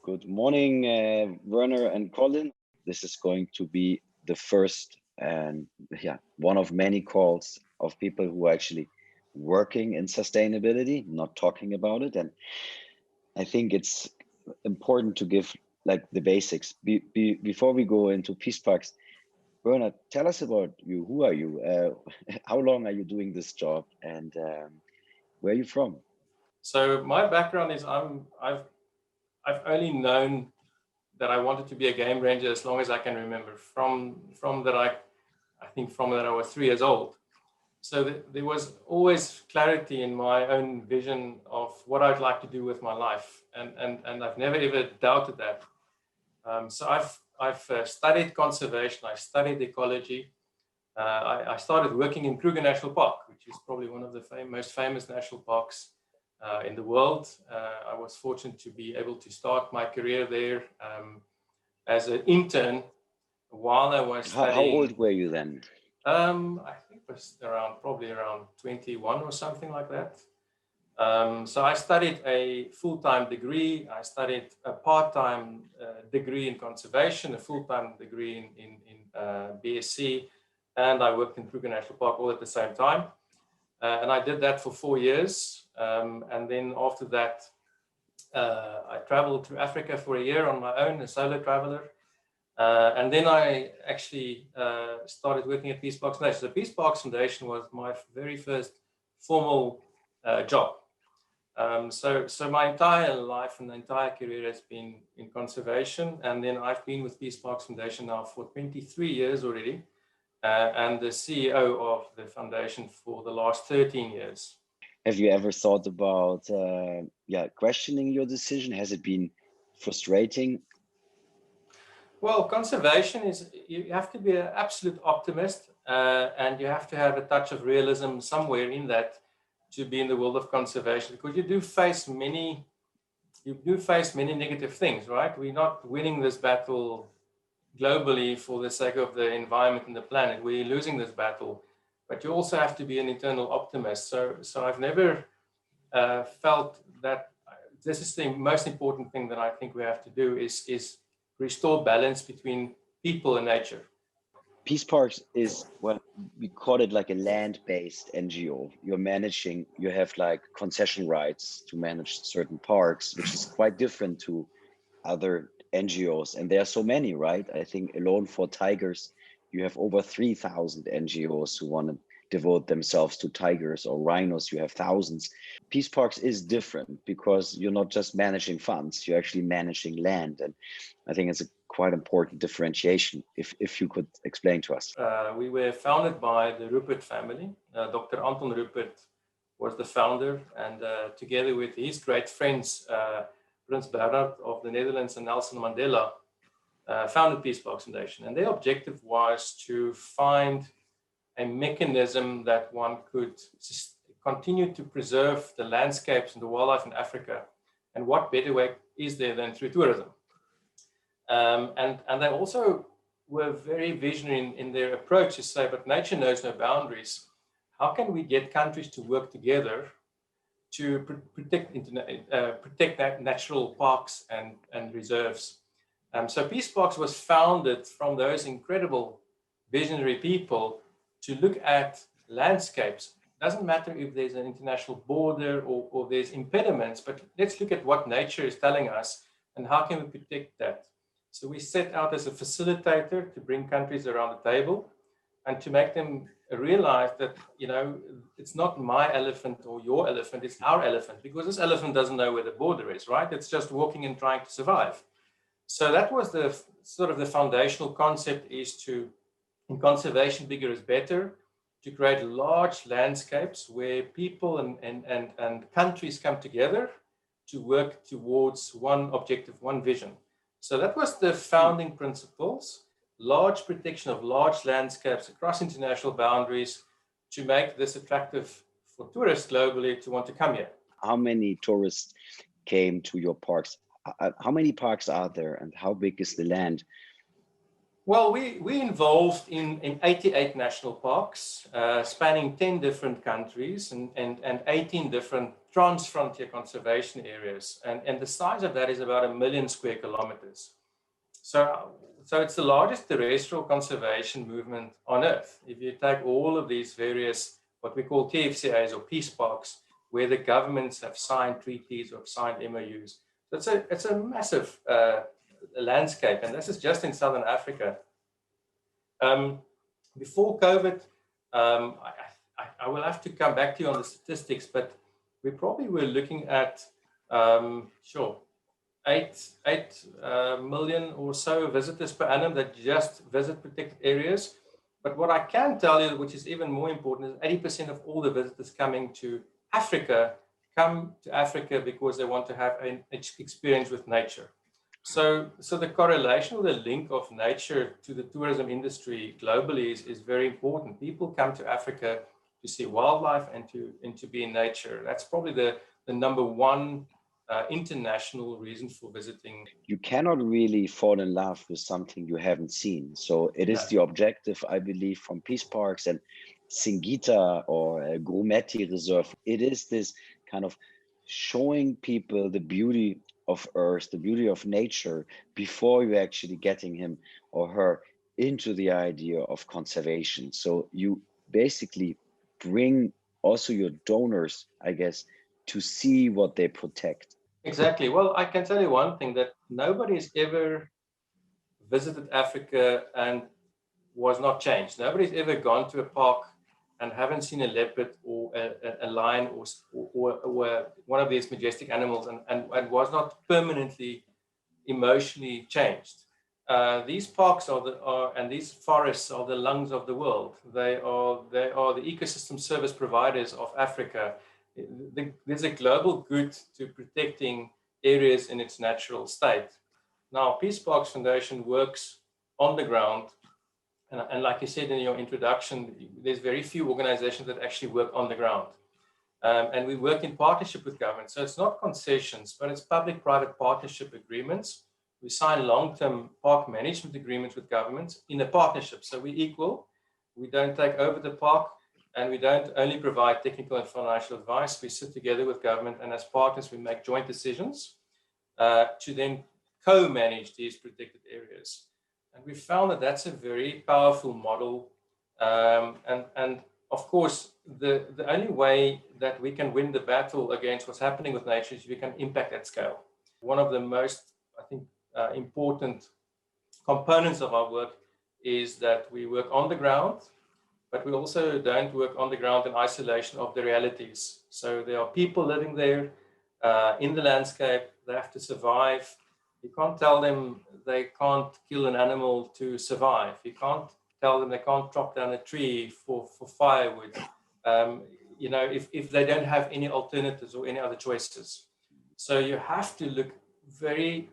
Good morning, Werner and Colin. This is going to be the first and one of many calls of people who are actually working in sustainability, not talking about it. And I think it's important to give like the basics. Before we go into PeaceParks, Bernhard, tell us about you. Who are you? How long are you doing this job? And where are you from? So my background is I've only known that I wanted to be a game ranger as long as I can remember. From that I was 3 years old. So there was always clarity in my own vision of what I'd like to do with my life, and I've never ever doubted that. So I've studied conservation. I studied ecology. I started working in Kruger National Park, which is probably one of the most famous national parks in the world. I was fortunate to be able to start my career there as an intern while I was studying. How old were you then? I think it was probably around 21 or something like that. So I studied a full-time degree. I studied a part-time degree in conservation, a full-time degree in BSc, and I worked in Kruger National Park all at the same time. And I did that for 4 years. And then after that, I traveled through Africa for a year on my own, a solo traveler. And then I actually started working at PeaceParks Foundation. The PeaceParks Foundation was my very first formal job. So my entire life and the entire career has been in conservation. And then I've been with PeaceParks Foundation now for 23 years already, and the CEO of the foundation for the last 13 years. Have you ever thought about questioning your decision? Has it been frustrating? Well, conservation is, you have to be an absolute optimist, and you have to have a touch of realism somewhere in that to be in the world of conservation, because you do face many negative things, right? We're not winning this battle globally for the sake of the environment and the planet. We're losing this battle, but you also have to be an eternal optimist. So I've never felt that this is the most important thing that I think we have to do is restore balance between people and nature. PeaceParks is, well, we call it like a land-based NGO. You have like concession rights to manage certain parks, which is quite different to other NGOs. And there are so many, right? I think alone for tigers, you have over 3,000 NGOs who want to devote themselves to tigers, or rhinos, you have thousands. PeaceParks is different because you're not just managing funds, you're actually managing land. And I think it's a quite important differentiation, if you could explain to us. We were founded by the Rupert family. Dr. Anton Rupert was the founder, and together with his great friends, Prince Bernhard of the Netherlands and Nelson Mandela, founded PeaceParks Foundation. And their objective was to find a mechanism that one could continue to preserve the landscapes and the wildlife in Africa. And what better way is there than through tourism? And they also were very visionary in their approach to say, but nature knows no boundaries. How can we get countries to work together to protect natural parks and reserves? So PeaceParks was founded from those incredible visionary people to look at landscapes. It doesn't matter if there's an international border or there's impediments, but let's look at what nature is telling us and how can we protect that. So we set out as a facilitator to bring countries around the table and to make them realize that, you know, it's not my elephant or your elephant, it's our elephant, because this elephant doesn't know where the border is, right? It's just walking and trying to survive. So that was the sort of the foundational concept, is to, in conservation, bigger is better, to create large landscapes where people and countries come together to work towards one objective, one vision. So that was the founding principles, large protection of large landscapes across international boundaries to make this attractive for tourists globally to want to come here. How many tourists came to your parks? How many parks are there and how big is the land? Well, we involved in 88 national parks, spanning 10 different countries and 18 different Transfrontier Conservation Areas, and the size of that is about 1 million square kilometers. So it's the largest terrestrial conservation movement on Earth. If you take all of these various, what we call TFCAs or PeaceParks, where the governments have signed treaties or signed MOUs. So it's a massive landscape, and this is just in Southern Africa. Before COVID, I will have to come back to you on the statistics, but we probably were looking at, 8 million or so visitors per annum that just visit protected areas. But what I can tell you, which is even more important, is 80% of all the visitors coming to Africa come to Africa because they want to have an experience with nature. So the correlation or the link of nature to the tourism industry globally is very important. People come to Africa to see wildlife and to be in nature. That's probably the number one international reason for visiting. You cannot really fall in love with something you haven't seen. So it is the objective, I believe, from PeaceParks and Singita or Grumeti Reserve. It is this kind of showing people the beauty of Earth, the beauty of nature, before you're actually getting him or her into the idea of conservation. So you basically bring also your donors, I guess, to see what they protect. Exactly. Well, I can tell you one thing, that nobody's ever visited Africa and was not changed. Nobody's ever gone to a park and haven't seen a leopard or a lion or one of these majestic animals and was not permanently emotionally changed. These parks and these forests are the lungs of the world. They are the ecosystem service providers of Africa. There's a global good to protecting areas in its natural state. Now, PeaceParks Foundation works on the ground, and like you said in your introduction, there's very few organizations that actually work on the ground. And we work in partnership with government. So it's not concessions, but it's public-private partnership agreements. We sign long-term park management agreements with governments in a partnership. So we're equal. We don't take over the park, and we don't only provide technical and financial advice. We sit together with government, and as partners, we make joint decisions to then co-manage these protected areas. And we found that that's a very powerful model. And of course, the only way that we can win the battle against what's happening with nature is we can impact at scale. One of the most, I think, important components of our work is that we work on the ground, but we also don't work on the ground in isolation of the realities. So there are people living there in the landscape. They have to survive. You can't tell them they can't kill an animal to survive. You can't tell them they can't chop down a tree for firewood, if they don't have any alternatives or any other choices. So you have to look very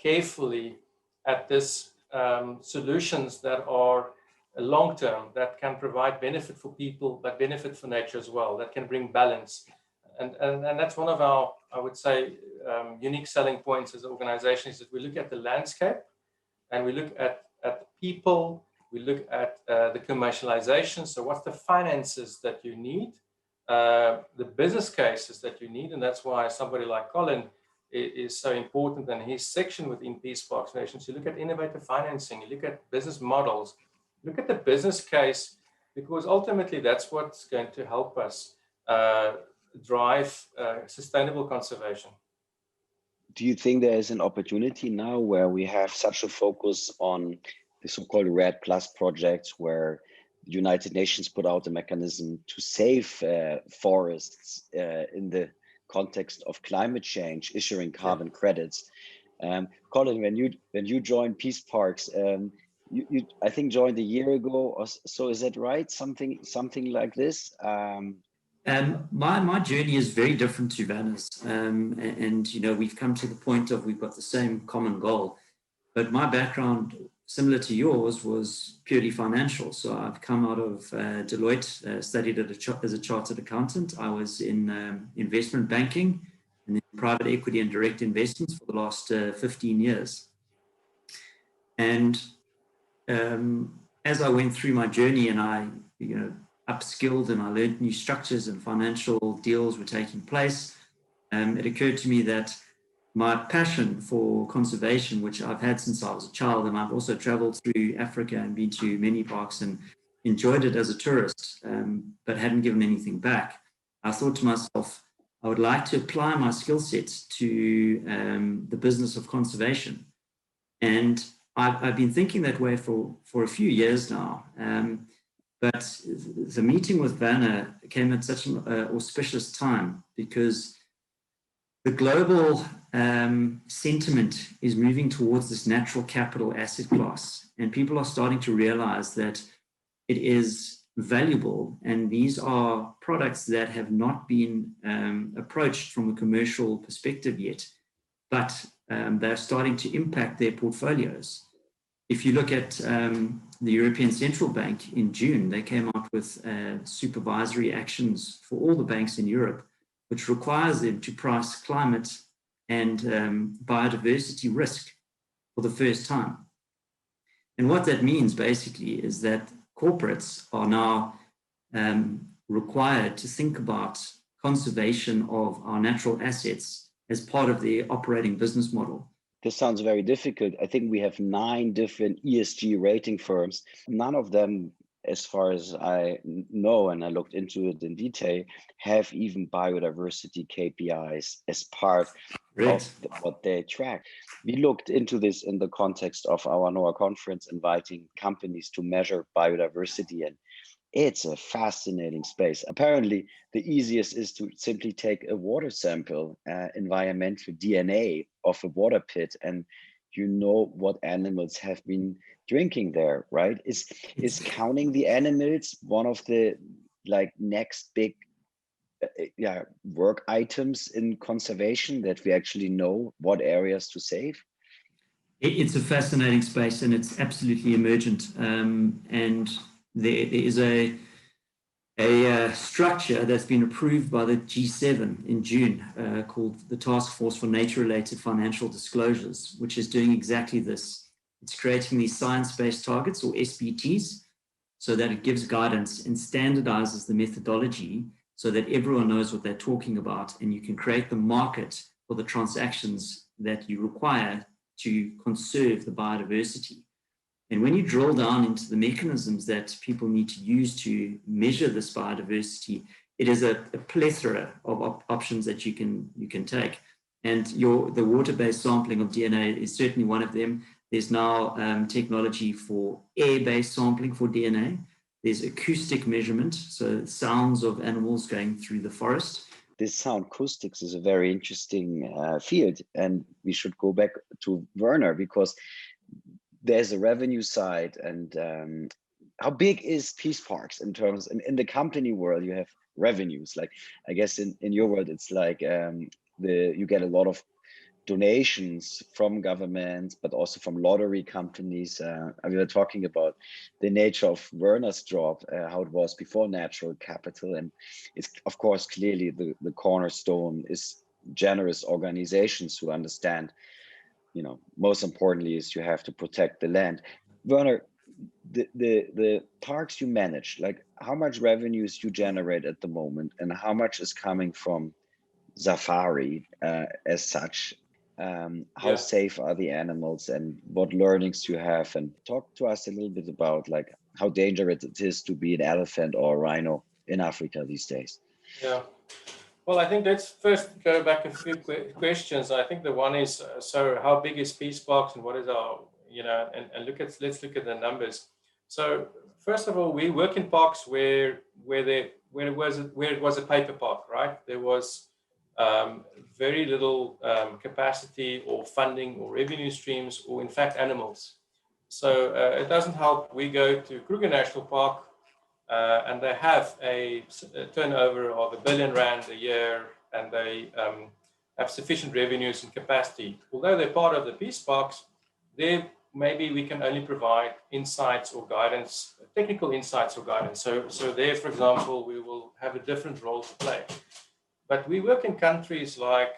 carefully at this solutions that are long-term, that can provide benefit for people, but benefit for nature as well, that can bring balance. And that's one of our, I would say, unique selling points as an organization, is that we look at the landscape and we look at people, we look at the commercialization. So what's the finances that you need, the business cases that you need, and that's why somebody like Colin is so important, and his section within PeaceParks Nations. You look at innovative financing, you look at business models, look at the business case, because ultimately that's what's going to help us drive sustainable conservation. Do you think there is an opportunity now where we have such a focus on the so-called REDD+ projects, where the United Nations put out a mechanism to save forests in the context of climate change, issuing carbon credits? Colin, when you joined PeaceParks, you I think joined a year ago or so, is that right? Something like this? My journey is very different to Vanna's, and we've come to the point of we've got the same common goal, but my background, similar to yours, was purely financial. So I've come out of Deloitte, studied as a chartered accountant. I was in investment banking and then private equity and direct investments for the last 15 years. And as I went through my journey, and I upskilled and I learned new structures and financial deals were taking place, it occurred to me that my passion for conservation, which I've had since I was a child, and I've also traveled through Africa and been to many parks and enjoyed it as a tourist, but hadn't given anything back. I thought to myself, I would like to apply my skill set to the business of conservation. And I've been thinking that way for a few years now. But the meeting with Bernhard came at such an auspicious time because the global sentiment is moving towards this natural capital asset class. And people are starting to realize that it is valuable. And these are products that have not been approached from a commercial perspective yet, but they're starting to impact their portfolios. If you look at the European Central Bank in June, they came out with supervisory actions for all the banks in Europe, which requires them to price climate and biodiversity risk for the first time. And what that means basically is that corporates are now required to think about conservation of our natural assets as part of their operating business model. This sounds very difficult. I think we have 9 different ESG rating firms. None of them, as far as I know, and I looked into it in detail, have even biodiversity KPIs as part of what they track. We looked into this in the context of our NOAH conference, inviting companies to measure biodiversity, and it's a fascinating space. Apparently, the easiest is to simply take a water sample, environmental DNA of a water pit, and you know what animals have been drinking there, right? Is counting the animals one of the next big work items in conservation, that we actually know what areas to save? It's a fascinating space and it's absolutely emergent. And there is a structure that's been approved by the G7 in June called the Task Force for Nature-Related Financial Disclosures, which is doing exactly this. It's creating these science-based targets, or SBTs, so that it gives guidance and standardizes the methodology so that everyone knows what they're talking about, and you can create the market for the transactions that you require to conserve the biodiversity. And when you drill down into the mechanisms that people need to use to measure this biodiversity, it is a plethora of options that you can take. And the water-based sampling of DNA is certainly one of them. There's now technology for air-based sampling for DNA. There's acoustic measurement, so sounds of animals going through the forest. This sound acoustics is a very interesting field, and we should go back to Bernhard, because there's a revenue side. And how big is PeaceParks in terms, in the company world? You have revenues, like I guess in your world it's like you get a lot of donations from governments, but also from lottery companies. We were talking about the nature of Werner's job, how it was before natural capital, and it's of course clearly the cornerstone is generous organizations who understand, most importantly is you have to protect the land. Werner, the parks you manage, like how much revenues you generate at the moment, and how much is coming from safari as such? How safe are the animals, and what learnings you have? And talk to us a little bit about like how dangerous it is to be an elephant or a rhino in Africa these days. Yeah. Well, I think let's first go back a few questions. I think the one is, so how big is PeaceParks and what is our, and let's look at the numbers. So first of all, we work in parks where it was a paper park, right? There was very little capacity or funding or revenue streams, or in fact animals. So it doesn't help. We go to Kruger National Park and they have a turnover of R1 billion a year, and they have sufficient revenues and capacity. Although they're part of the PeaceParks, there maybe we can only provide insights or guidance, technical insights or guidance. So there, for example, we will have a different role to play. But we work in countries like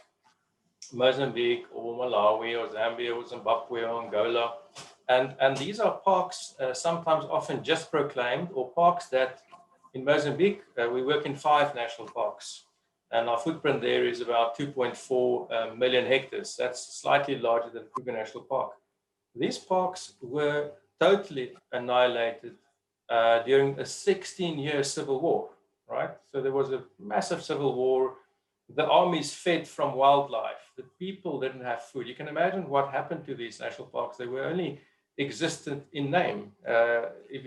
Mozambique or Malawi or Zambia or Zimbabwe or Angola. And these are parks sometimes often just proclaimed, or parks that in Mozambique, we work in 5 national parks, and our footprint there is about 2.4 million hectares. That's slightly larger than Kruger National Park. These parks were totally annihilated during a 16-year civil war, right? So there was a massive civil war. The armies fed from wildlife. The people didn't have food. You can imagine what happened to these national parks. They were only existent in name. If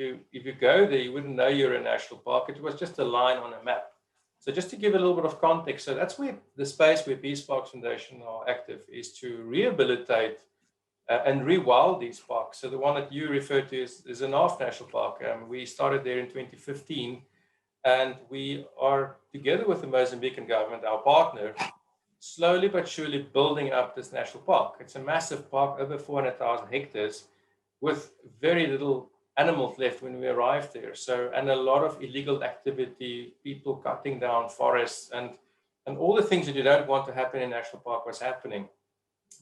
you go there, you wouldn't know you're a national park. It was just a line on a map. So just to give a little bit of context, so that's where the space where PeaceParks Foundation are active is to rehabilitate and rewild these parks. So the one that you referred to is an NOAH National Park. We started there in 2015, and we are, together with the Mozambican government, our partner, slowly but surely building up this national park. It's a massive park, over 400,000 hectares, with very little animals left when we arrived there. So, and a lot of illegal activity, people cutting down forests, and all the things that you don't want to happen in national park was happening.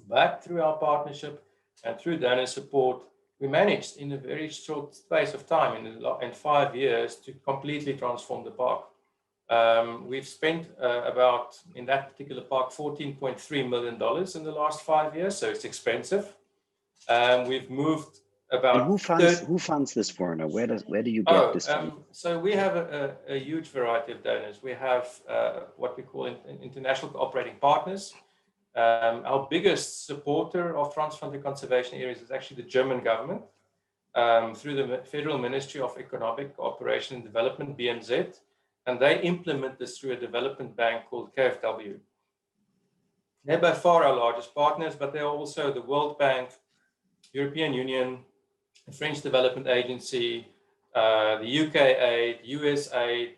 But through our partnership and through donor support, we managed in a very short space of time, in 5 years, to completely transform the park. We've spent about, in that particular park, $14.3 million in the last 5 years, so it's expensive. We've moved about... And who funds this for now? Where do you get this from? So we have a huge variety of donors. We have what we call international cooperating partners. Our biggest supporter of Transfrontier Conservation Areas is actually the German government, through the Federal Ministry of Economic Cooperation and Development, BMZ, and they implement this through a development bank called KfW. They're by far our largest partners, but they're also the World Bank, European Union, the French Development Agency, the UK aid, US aid,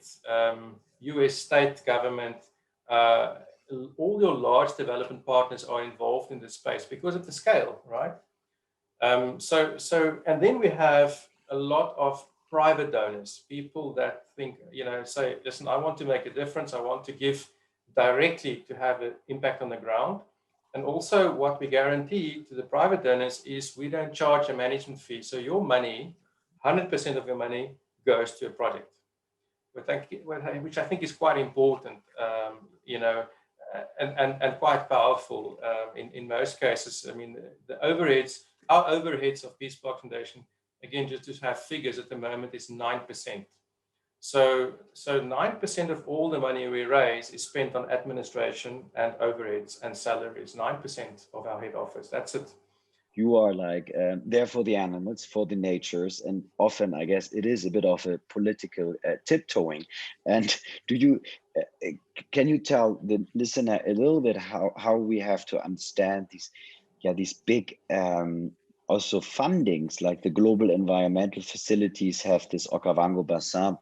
US state government. All your large development partners are involved in this space because of the scale, right? And then we have a lot of private donors, people that think, say, listen, I want to make a difference. I want to give directly to have an impact on the ground. And also what we guarantee to the private donors is we don't charge a management fee. So your money, 100% of your money goes to a project, which I think is quite important, and quite powerful in most cases. I mean, our overheads of PeaceParks Foundation, again, just to have figures at the moment, is 9%. So 9% of all the money we raise is spent on administration and overheads and salaries, 9% of our head office. That's it. You are like there for the animals, for the natures, and often I guess it is a bit of a political tiptoeing. And can you tell the listener a little bit how we have to understand these big also fundings, like the global environmental facilities have this Okavango Bassin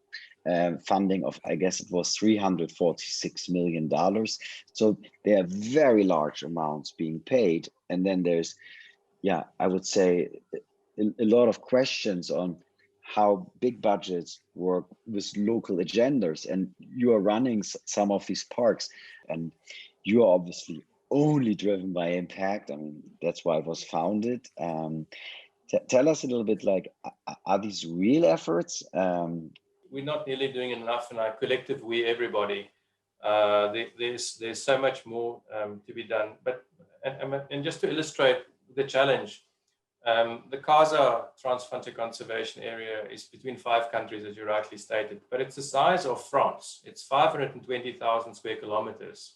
funding of, I guess it was $346 million. So there are very large amounts being paid. And then there's, I would say a lot of questions on how big budgets work with local agendas. And you are running some of these parks, and you are obviously only driven by impact. I mean, that's why it was founded. Tell us a little bit, like, are these real efforts? We're not nearly doing enough in our collective we, everybody. There's so much more to be done. But and just to illustrate the challenge, the Casa Transfrontier Conservation Area is between 5 countries, as you rightly stated, but it's the size of France. It's 520,000 square kilometers,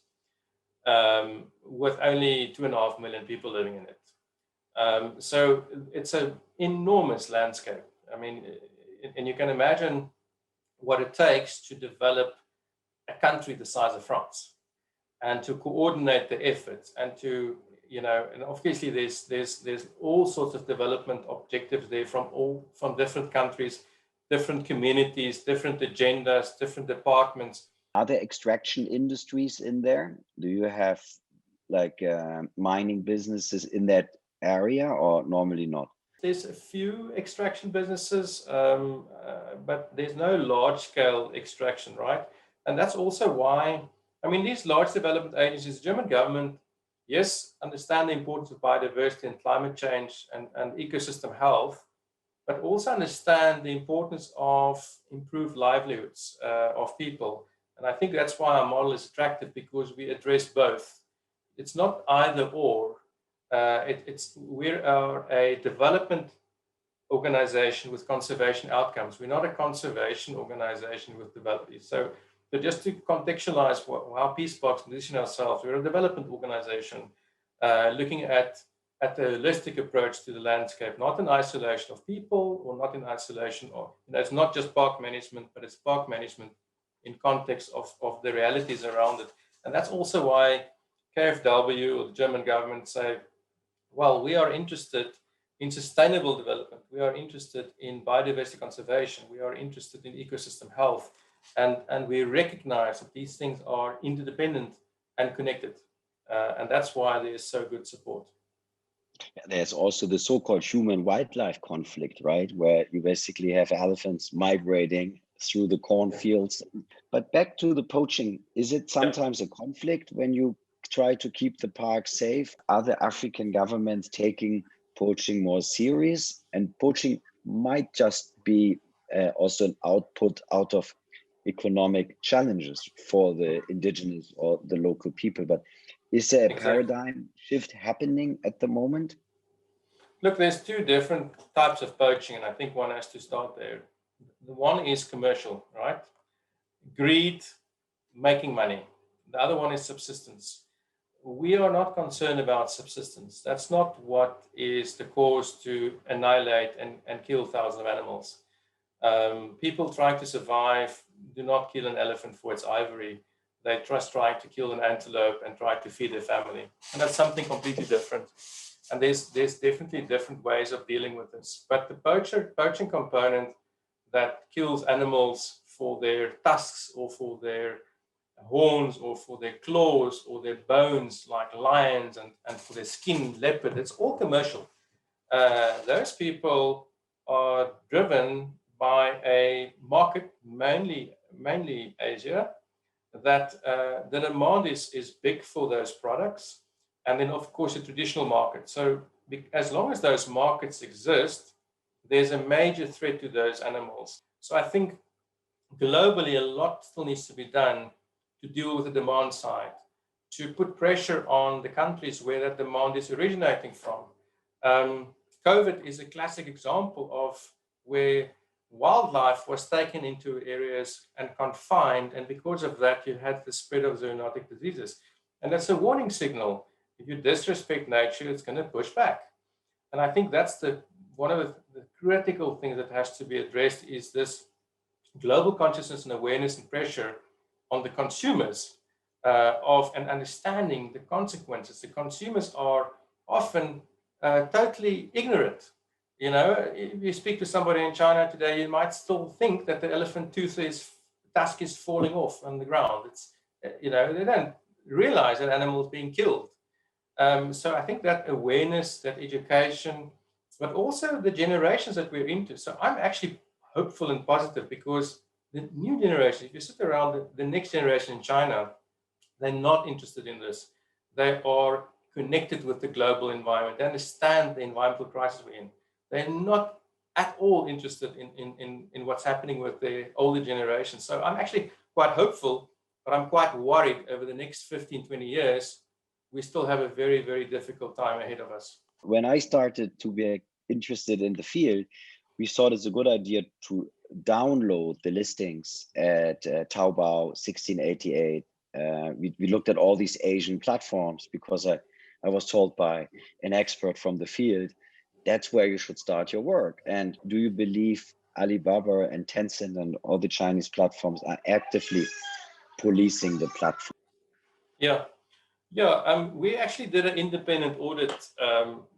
with only 2.5 million people living in it. So it's an enormous landscape. I mean, and you can imagine what it takes to develop a country the size of France, and to coordinate the efforts, and to, and obviously there's all sorts of development objectives there from different countries, different communities, different agendas, different departments. Are there extraction industries in there? Do you have like mining businesses in that area, or normally not? There's a few extraction businesses, but there's no large-scale extraction, right? And that's also why, I mean, these large development agencies, the German government, yes, understand the importance of biodiversity and climate change and ecosystem health, but also understand the importance of improved livelihoods of people. And I think that's why our model is attractive, because we address both. It's not either or. We are a development organization with conservation outcomes. We're not a conservation organization with development. So just to contextualize how PeaceParks position ourselves, we're a development organization looking at a holistic approach to the landscape, not in isolation of people or not in isolation of, it's not just park management, but it's park management in context of the realities around it. And that's also why KfW or the German government say, well, we are interested in sustainable development. We are interested in biodiversity conservation. We are interested in ecosystem health. And we recognize that these things are interdependent and connected. And that's why there is so good support. There's also the so-called human-wildlife conflict, right? Where you basically have elephants migrating through the cornfields. But back to the poaching, is it sometimes a conflict when you try to keep the park safe? Are the African governments taking poaching more serious? And poaching might just be also an output out of economic challenges for the indigenous or the local people. But is there a paradigm shift happening at the moment? Look, there's two different types of poaching, and I think one has to start there. The one is commercial, right? Greed, making money. The other one is subsistence. We are not concerned about subsistence. That's not what is the cause to annihilate and kill thousands of animals. People trying to survive do not kill an elephant for its ivory. They just try to kill an antelope and try to feed their family. And that's something completely different. And there's definitely different ways of dealing with this. But the poaching component that kills animals for their tusks or for their horns or for their claws or their bones, like lions, and for their skin, leopard, it's all commercial. Those people are driven by a market, mainly Asia, that the demand is big for those products. And then, of course, a traditional market. So as long as those markets exist, there's a major threat to those animals. So I think globally, a lot still needs to be done to deal with the demand side, to put pressure on the countries where that demand is originating from. COVID is a classic example of where wildlife was taken into areas and confined, and because of that, you had the spread of zoonotic diseases. And that's a warning signal. If you disrespect nature, it's going to push back. And I think that's one of the critical things that has to be addressed is this global consciousness and awareness and pressure on the consumers and understanding the consequences. The consumers are often totally ignorant. You know, if you speak to somebody in China today, you might still think that the elephant tusk is falling off on the ground. It's, they don't realize that animal is being killed. So I think that awareness, that education, but also the generations that we're into. So I'm actually hopeful and positive because the new generation, if you sit around the next generation in China, they're not interested in this. They are connected with the global environment. They understand the environmental crisis we're in. They're not at all interested in what's happening with the older generation. So I'm actually quite hopeful, but I'm quite worried over the next 15, 20 years, we still have a very, very difficult time ahead of us. When I started to be interested in the field, we thought it's a good idea to download the listings at Taobao 1688. We looked at all these Asian platforms because I was told by an expert from the field, that's where you should start your work. And do you believe Alibaba and Tencent and all the Chinese platforms are actively policing the platform? Yeah, we actually did an independent audit,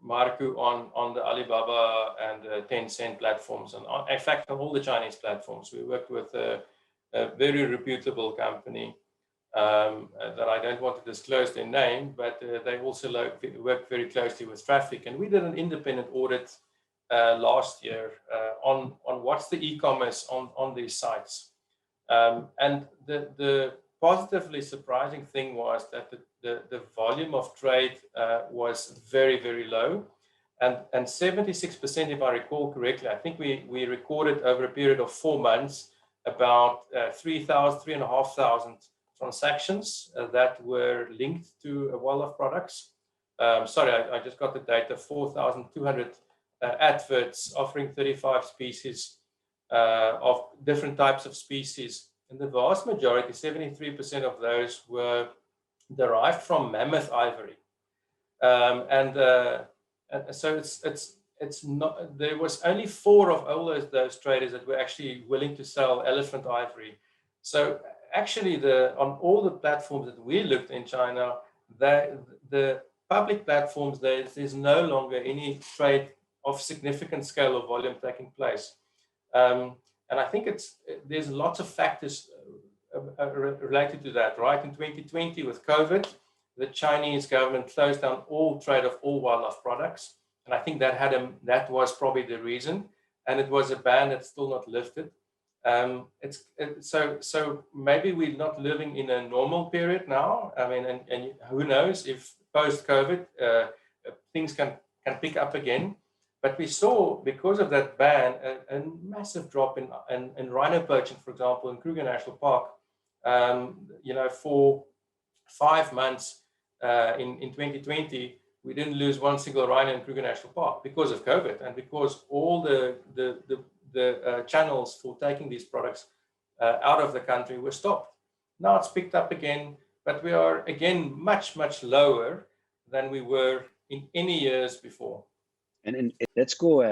Marco, on the Alibaba and the Tencent platforms, and in fact, on all the Chinese platforms. We worked with a very reputable company that I don't want to disclose their name, but they also work very closely with traffic. And we did an independent audit last year on what's the e-commerce on these sites. And the positively surprising thing was that the volume of trade was very, very low. And 76%, if I recall correctly, I think we recorded over a period of 4 months about 3,500 transactions that were linked to wildlife products. Sorry, I just got the data, 4,200 adverts offering 35 species of different types of species. And the vast majority, 73% of those, were derived from mammoth ivory. And so it's not, there was only 4 of all those traders that were actually willing to sell elephant ivory. So actually, on all the platforms that we looked in China, the public platforms, there's no longer any trade of significant scale or volume taking place. And I think there's lots of factors related to that, right? In 2020 with COVID, the Chinese government closed down all trade of all wildlife products. And I think that was probably the reason. And it was a ban that's still not lifted. So maybe we're not living in a normal period now. I mean, and who knows if post-COVID things can pick up again. But we saw, because of that ban, a massive drop in rhino poaching, for example, in Kruger National Park. For 5 months in 2020, we didn't lose one single rhino in Kruger National Park because of COVID and because all the channels for taking these products out of the country were stopped. Now it's picked up again, but we are again much, much lower than we were in any years before. And let's go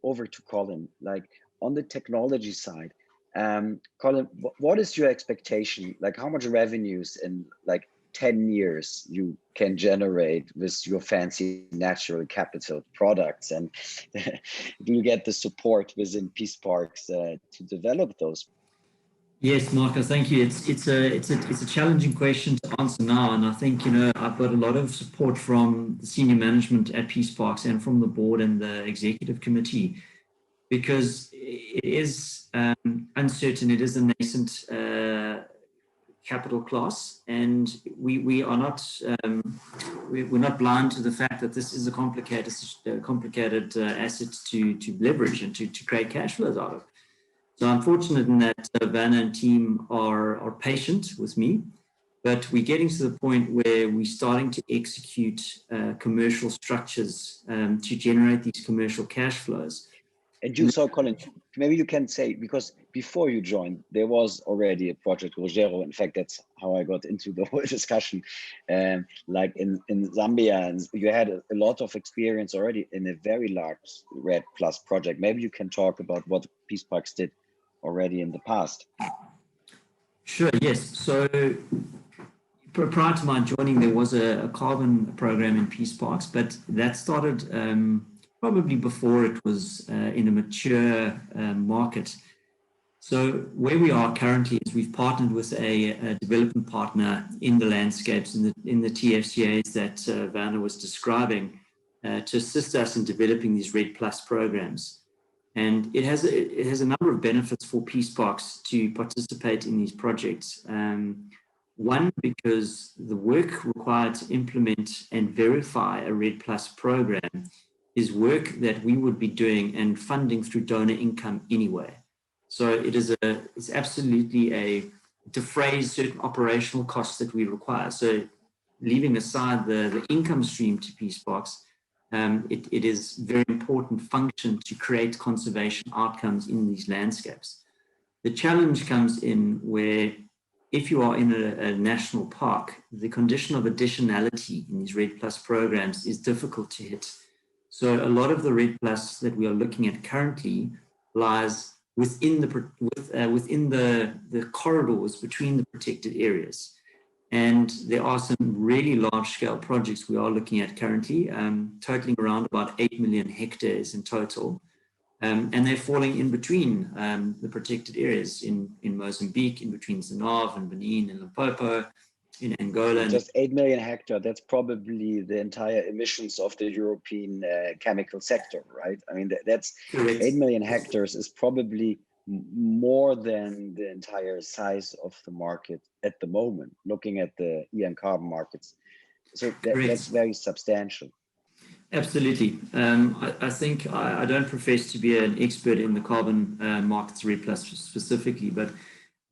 over to Colin. Like on the technology side, Colin, what is your expectation? Like how much revenues in like 10 years you can generate with your fancy natural capital products, and do you get the support within PeaceParks to develop those? Yes, Marco, thank you. It's a challenging question to answer now, and I think I've got a lot of support from the senior management at PeaceParks and from the board and the executive committee, because it is uncertain. It is a nascent capital class, and we are not we're not blind to the fact that this is a complicated asset to leverage and to create cash flows out of. So I'm fortunate in that Vanna and team are patient with me, but we're getting to the point where we're starting to execute commercial structures to generate these commercial cash flows. And you saw, Colin, maybe you can say, because before you joined, there was already a project, Rogero. In fact, that's how I got into the whole discussion. Like in Zambia, and you had a lot of experience already in a very large REDD+ project. Maybe you can talk about what PeaceParks did already in the past. Sure, yes. So prior to my joining, there was a carbon program in PeaceParks, but that started probably before it was in a mature market. So where we are currently is we've partnered with a development partner in the landscapes, in the TFCAs that Vanna was describing, to assist us in developing these REDD+ programs. And it has a number of benefits for PeaceParks to participate in these projects. One, because the work required to implement and verify a REDD+ program is work that we would be doing and funding through donor income anyway. So it's absolutely a defrays certain operational costs that we require. So leaving aside the income stream to PeaceParks, it is very important function to create conservation outcomes in these landscapes. The challenge comes in where if you are in a national park, the condition of additionality in these REDD+ programs is difficult to hit. So a lot of the REDD+ that we are looking at currently lies within the corridors between the protected areas. And there are some really large-scale projects we are looking at currently, totaling around about 8 million hectares in total. And they're falling in between the protected areas in Mozambique, in between Zanav and Benin and Limpopo, in Angola. Just 8 million hectares, that's probably the entire emissions of the European chemical sector, right? I mean, that's correct. 8 million hectares is probably more than the entire size of the market at the moment, looking at the EM carbon markets. So that's very substantial. Absolutely. I think I don't profess to be an expert in the carbon markets plus specifically, but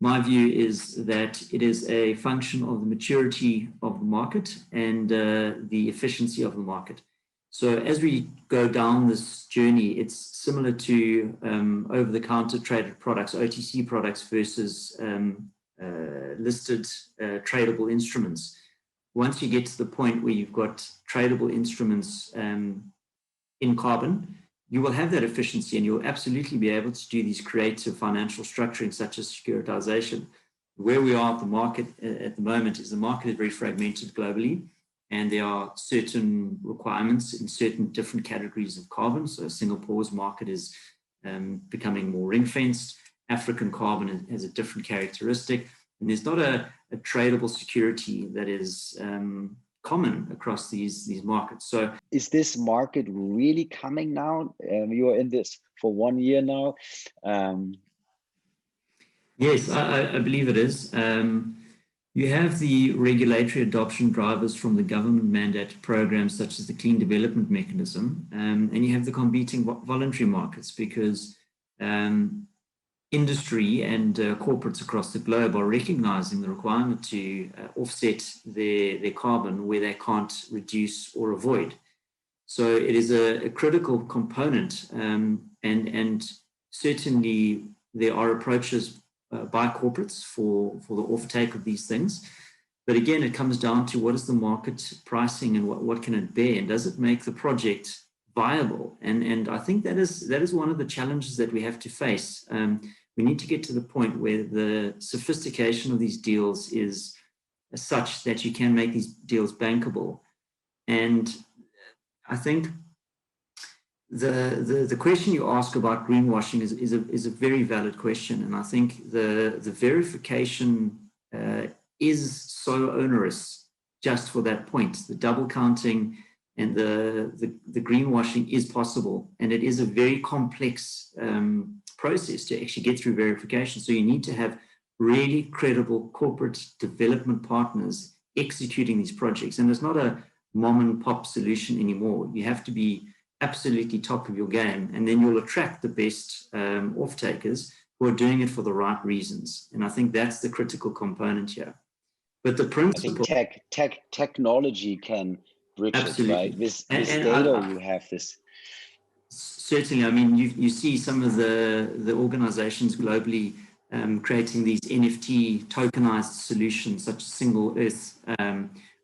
my view is that it is a function of the maturity of the market and the efficiency of the market. So as we go down this journey, it's similar to over-the-counter traded products, OTC products versus listed tradable instruments. Once you get to the point where you've got tradable instruments in carbon, you will have that efficiency and you'll absolutely be able to do these creative financial structuring such as securitization. Where we are at the market at the moment is the market is very fragmented globally, and there are certain requirements in certain different categories of carbon. So Singapore's market is becoming more ring-fenced. African carbon has a different characteristic, and there's not a tradable security that is common across these markets. So is this market really coming now? You're in this for 1 year now. Yes, I believe it is. You have the regulatory adoption drivers from the government mandated programs such as the Clean Development Mechanism, and you have the competing voluntary markets because industry and corporates across the globe are recognizing the requirement to offset their carbon where they can't reduce or avoid. So it is a critical component, and certainly there are approaches by corporates for the offtake of these things. But again, it comes down to what is the market pricing and what can it bear, and does it make the project viable? And I think that is one of the challenges that we have to face. We need to get to the point where the sophistication of these deals is such that you can make these deals bankable. And I think the question you ask about greenwashing is a very valid question. And I think the verification is so onerous just for that point. The double counting and the greenwashing is possible, and it is a very complex process to actually get through verification. So you need to have really credible corporate development partners executing these projects. And it's not a mom and pop solution anymore. You have to be absolutely top of your game, and then you'll attract the best off-takers who are doing it for the right reasons. And I think that's the critical component here. But the principle... I think technology can bridge absolutely. It, right? With data, you have this. Certainly. I mean, you see some of the organizations globally creating these NFT tokenized solutions, such as Single Earth,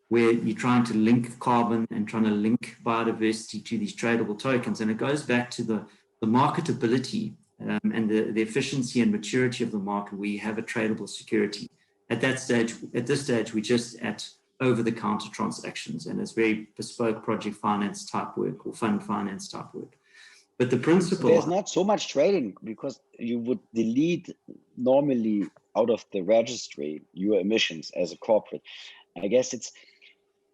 where you're trying to link carbon and trying to link biodiversity to these tradable tokens. And it goes back to the marketability and the efficiency and maturity of the market where you have a tradable security. At this stage, we're just at over-the-counter transactions, and it's very bespoke project finance type work or fund finance type work. But the principle... There's not so much trading because you would delete normally out of the registry your emissions as a corporate. I guess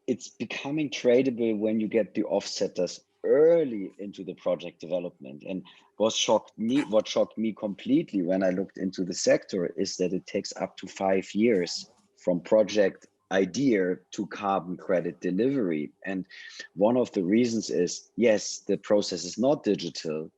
it's becoming tradable when you get the offsetters early into the project development. And what shocked me completely when I looked into the sector is that it takes up to 5 years from project idea to carbon credit delivery. And one of the reasons is, yes, the process is not digital,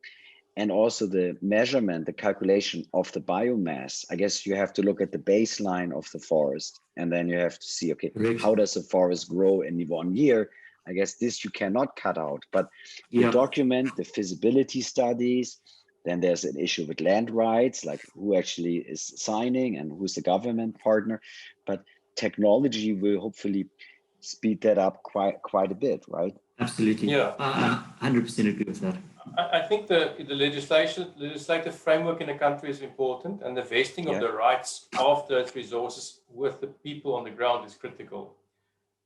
and also the measurement, the calculation of the biomass. I guess you have to look at the baseline of the forest, and then you have to see, okay, how does a forest grow in 1 year? I guess this you cannot cut out, but you document the feasibility studies. Then there's an issue with land rights, like who actually is signing and who's the government partner. But technology will hopefully speed that up quite a bit, right? Absolutely. Yeah. I 100% agree with that. I think the legislative framework in a country is important, and the vesting of the rights of those resources with the people on the ground is critical.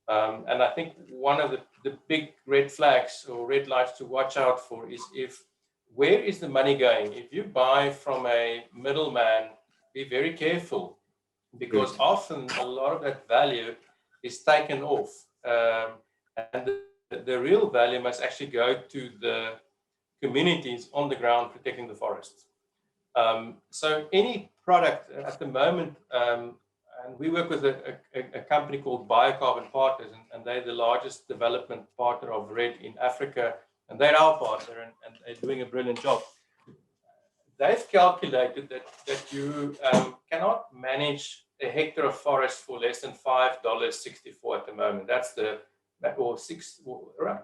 And I think one of the big red flags or red lights to watch out for is where is the money going? If you buy from a middleman, be very careful, because often a lot of that value is taken off. And the real value must actually go to the communities on the ground protecting the forests. So any product at the moment, And we work with a company called Biocarbon Partners, and they're the largest development partner of RED in Africa, and they're our partner, and they're doing a brilliant job. They've calculated that you cannot manage a hectare of forest for less than $5.64 at the moment. That's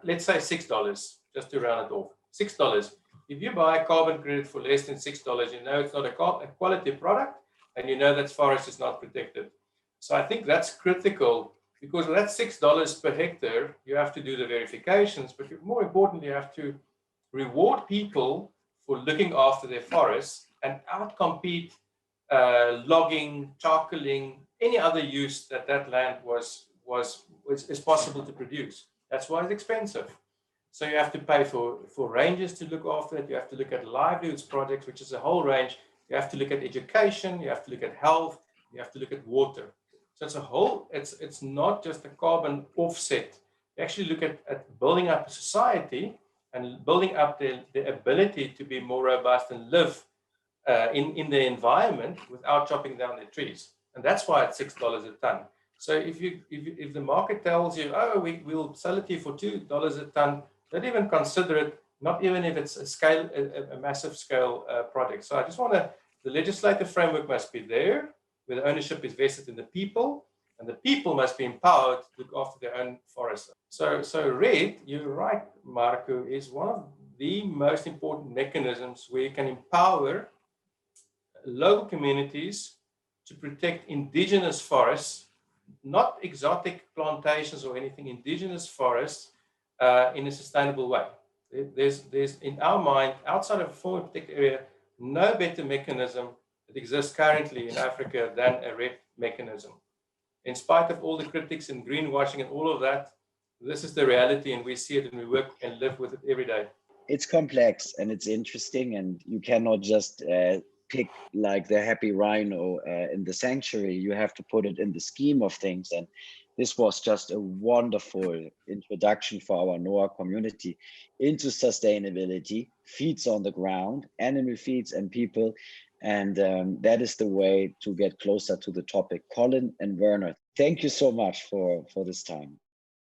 let's say $6, just to round it off. $6. If you buy a carbon credit for less than $6, you know it's not a quality product, and you know that forest is not protected. So I think that's critical, because with that $6 per hectare, you have to do the verifications, but more importantly, you have to reward people for looking after their forests and outcompete logging, charcoaling, any other use that land is possible to produce. That's why it's expensive. So you have to pay for rangers to look after it. You have to look at livelihoods projects, which is a whole range. You have to look at education. You have to look at health. You have to look at water. So it's a whole. It's not just a carbon offset. You actually look at building up a society and building up the ability to be more robust and live in the environment without chopping down the trees. And that's why it's $6 a ton. So if the market tells you, oh, we'll sell it to you for $2 a ton, don't even consider it, not even if it's a massive scale project. So I just want the legislative framework must be there, where the ownership is vested in the people, and the people must be empowered to look after their own forests. So RED, you're right, Marco, is one of the most important mechanisms where you can empower local communities to protect indigenous forests, not exotic plantations or anything, indigenous forests in a sustainable way. There's in our mind, outside of a former protected area, no better mechanism that exists currently in Africa than a RED mechanism. In spite of all the critics and greenwashing and all of that, this is the reality, and we see it and we work and live with it every day. It's complex and it's interesting, and you cannot just pick like the happy rhino in the sanctuary. You have to put it in the scheme of things. And this was just a wonderful introduction for our NOAH community into sustainability, feeds on the ground, animal feeds and people. And that is the way to get closer to the topic. Colin and Bernhard, thank you so much for this time.